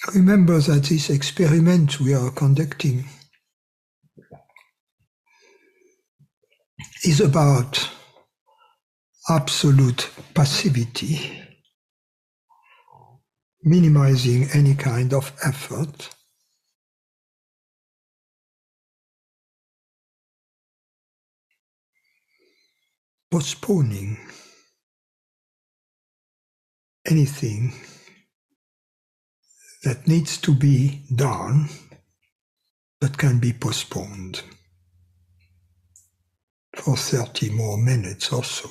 Remember that this experiment we are conducting is about absolute passivity, minimizing any kind of effort, postponing anything that needs to be done but can be postponed for 30 more minutes or so.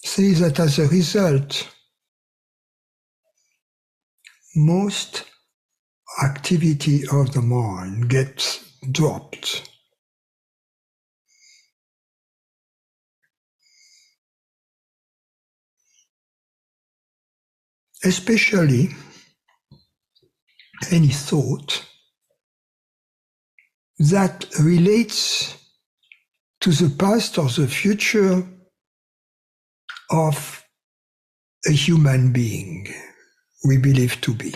See that as a result, most activity of the mind gets dropped. Especially any thought that relates to the past or the future of a human being we believe to be,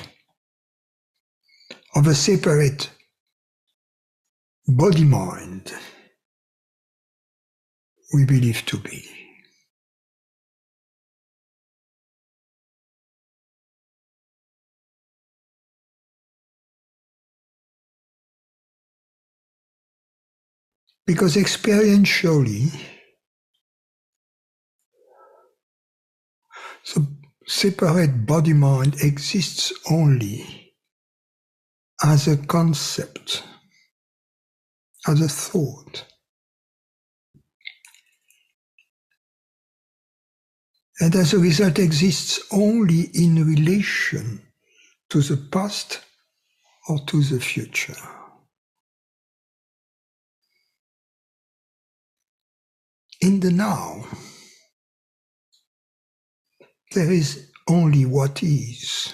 of a separate body-mind we believe to be. Because experientially, the separate body-mind exists only as a concept, as a thought. And as a result exists only in relation to the past or to the future. In the now, there is only what is.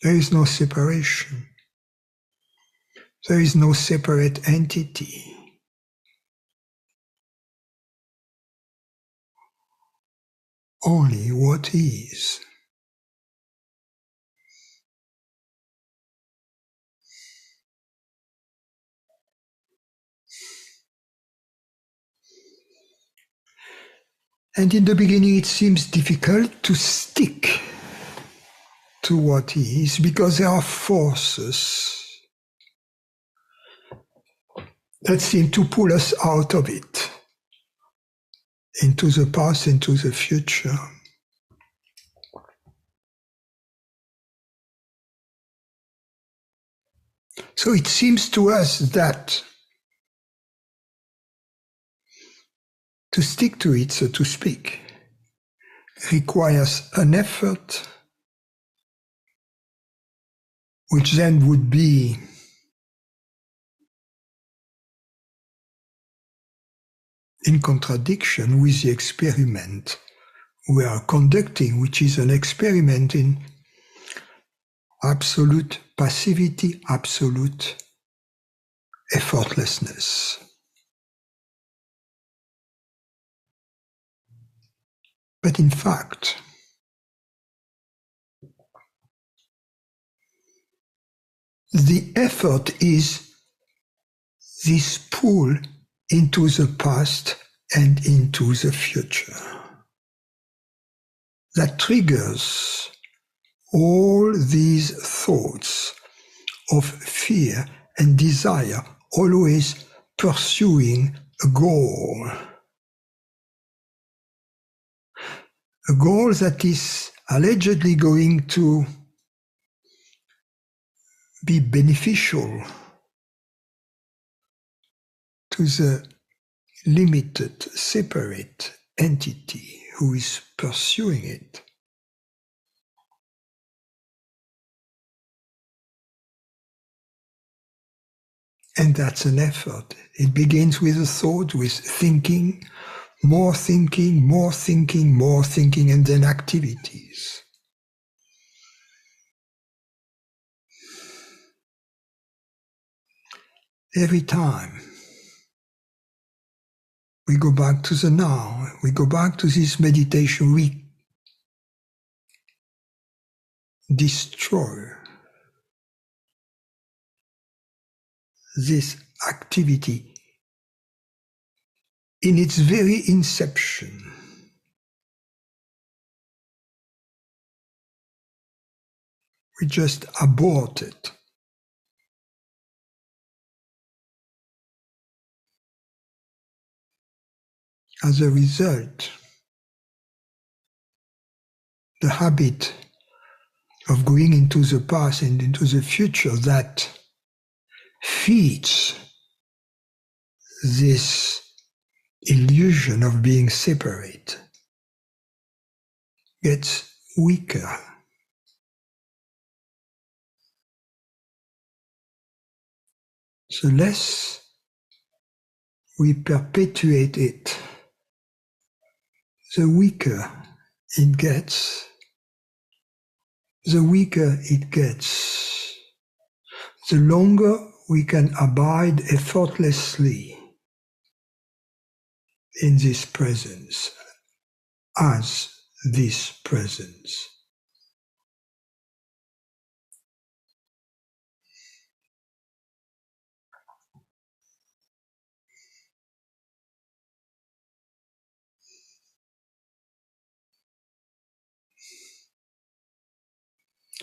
There is no separation. There is no separate entity. Only what is. And in the beginning it seems difficult to stick to what is because there are forces that seem to pull us out of it, into the past, into the future. So it seems to us that to stick to it, so to speak, requires an effort which then would be in contradiction with the experiment we are conducting, which is an experiment in absolute passivity, absolute effortlessness. But in fact, the effort is this pull into the past and into the future that triggers all these thoughts of fear and desire, always pursuing a goal that is allegedly going to be beneficial to the limited, separate entity who is pursuing it. And that's an effort. It begins with a thought, with thinking, more thinking, more thinking, more thinking, and then activities. Every time we go back to the now, we go back to this meditation, we destroy this activity in its very inception. We just abort it. As a result, the habit of going into the past and into the future that feeds this illusion of being separate gets weaker. The less we perpetuate it, the weaker it gets. The weaker it gets, the longer we can abide effortlessly in this presence, as this presence.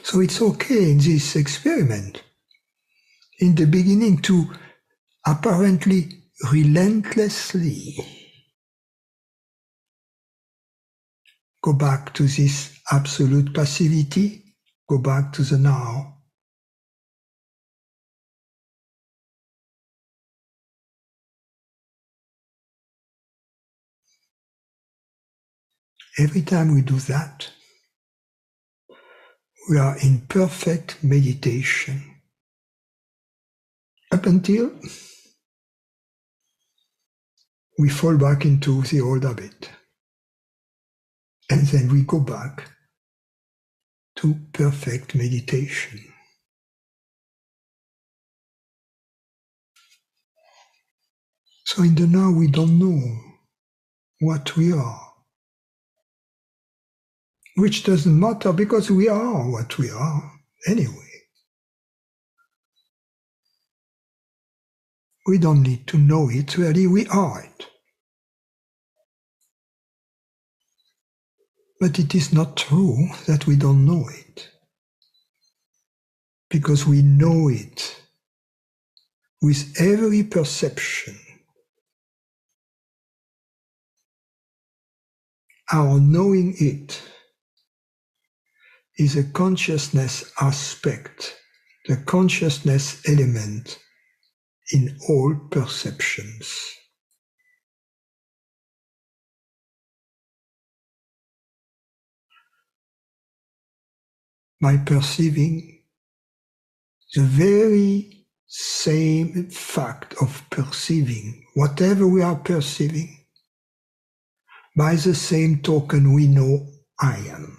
So it's okay in this experiment, in the beginning, to apparently relentlessly go back to this absolute passivity, go back to the now. Every time we do that, we are in perfect meditation. Up until we fall back into the old habit. And then we go back to perfect meditation. So in the now we don't know what we are, which doesn't matter because we are what we are anyway. We don't need to know it, really, we are it. But it is not true that we don't know it, because we know it with every perception. Our knowing it is a consciousness aspect, the consciousness element in all perceptions. By perceiving the very same fact of perceiving, whatever we are perceiving, by the same token we know I am.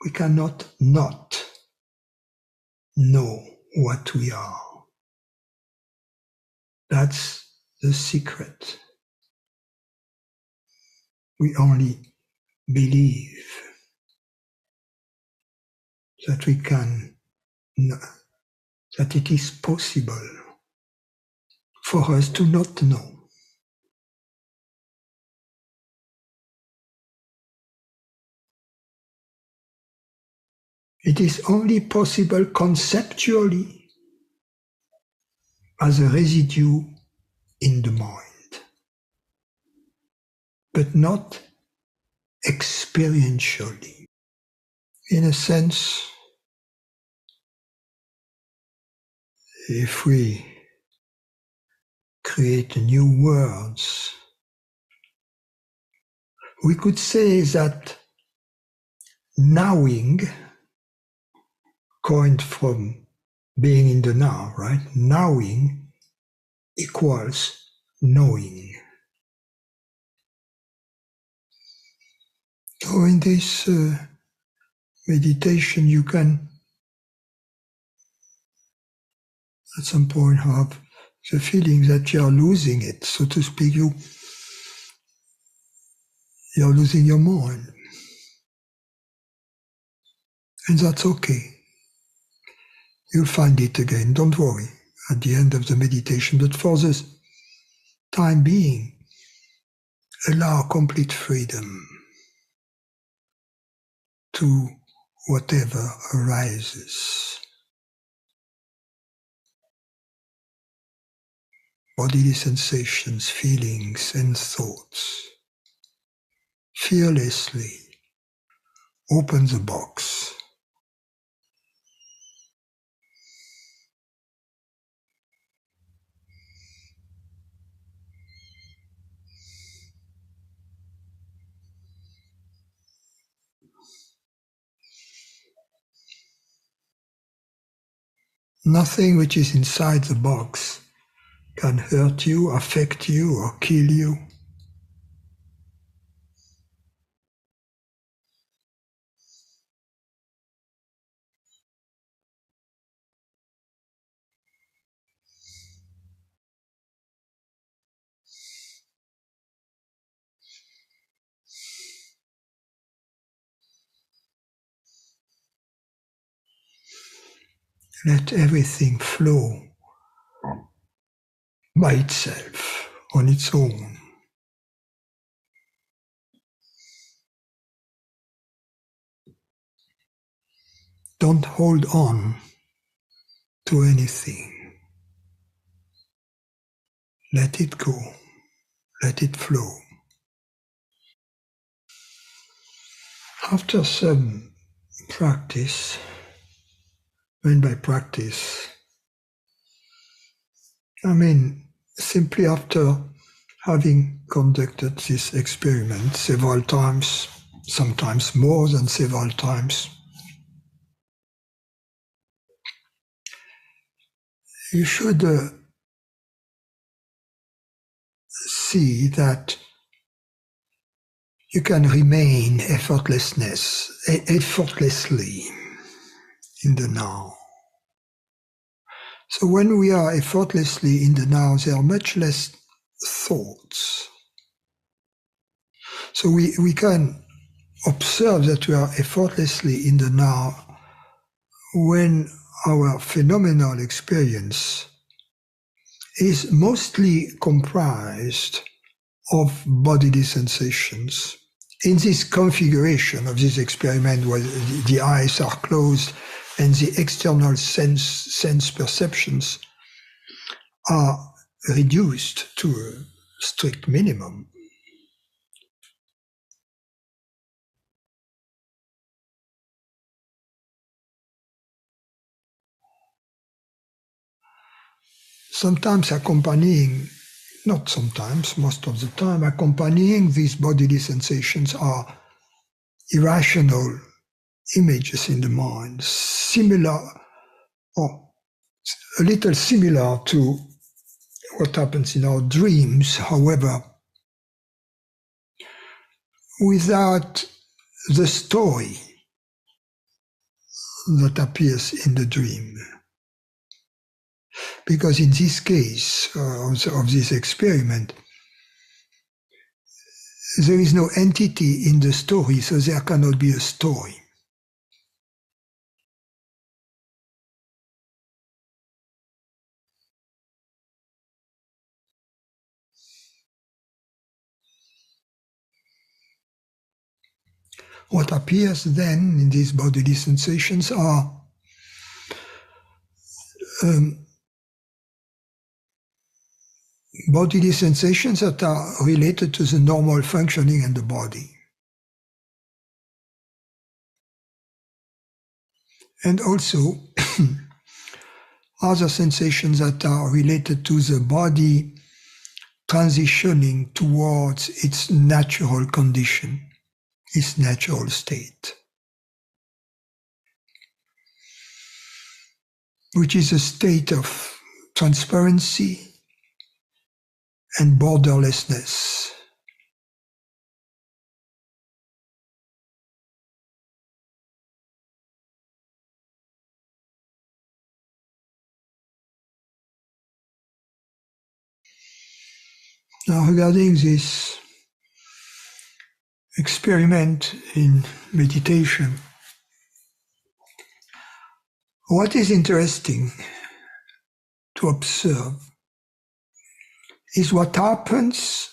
We cannot not know what we are. That's the secret. We only believe that we can, that it is possible for us to not know. It is only possible conceptually as a residue in the mind, but not experientially. in a sense, if we create new words, we could say that knowing, coined from being in the now, right? Knowing equals knowing. So in this meditation, you can at some point have the feeling that you are losing it, so to speak. You're losing your mind. And that's okay. You'll find it again, don't worry, at the end of the meditation. But for the time being, allow complete freedom to whatever arises. Bodily sensations, feelings, and thoughts. Fearlessly open the box. Nothing which is inside the box can hurt you, affect you, or kill you. Let everything flow by itself, on its own. Don't hold on to anything. Let it go. Let it flow. After some practice, and by practice, I mean simply after having conducted this experiment several times, sometimes more than several times, you should see that you can remain effortlessly in the now. So when we are effortlessly in the now, there are much less thoughts. So we can observe that we are effortlessly in the now when our phenomenal experience is mostly comprised of bodily sensations. In this configuration of this experiment where the eyes are closed and the external sense perceptions are reduced to a strict minimum. Sometimes not sometimes, most of the time, accompanying these bodily sensations are irrational images in the mind, similar or a little similar to what happens in our dreams, however, without the story that appears in the dream. Because in this case of this experiment, there is no entity in the story, so there cannot be a story. What appears then in these bodily sensations are bodily sensations that are related to the normal functioning in the body. and also other sensations that are related to the body transitioning towards its natural condition, its natural state, which is a state of transparency and borderlessness. Now, regarding this experiment in meditation, what is interesting to observe is what happens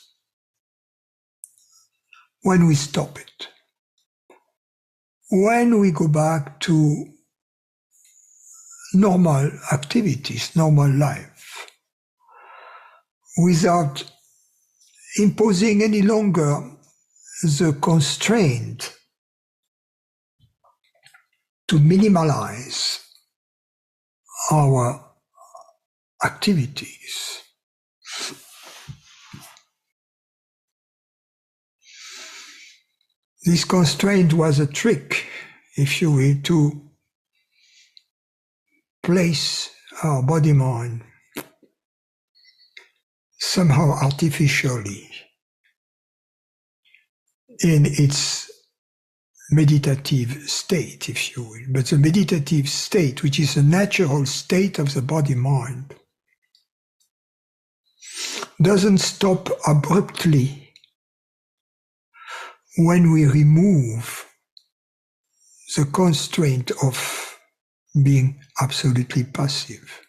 when we stop it. When we go back to normal activities, normal life, without imposing any longer the constraint to minimalize our activities. This constraint was a trick, if you will, to place our body-mind somehow artificially in its meditative state, if you will. But the meditative state, which is a natural state of the body-mind, doesn't stop abruptly when we remove the constraint of being absolutely passive.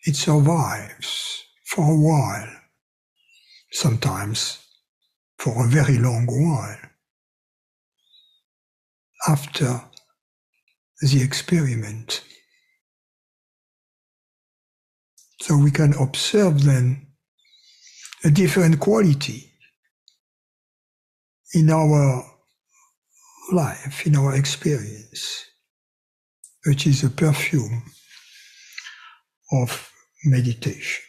It survives for a while, sometimes for a very long while, after the experiment. So we can observe then a different quality in our life, in our experience, which is the perfume of meditation.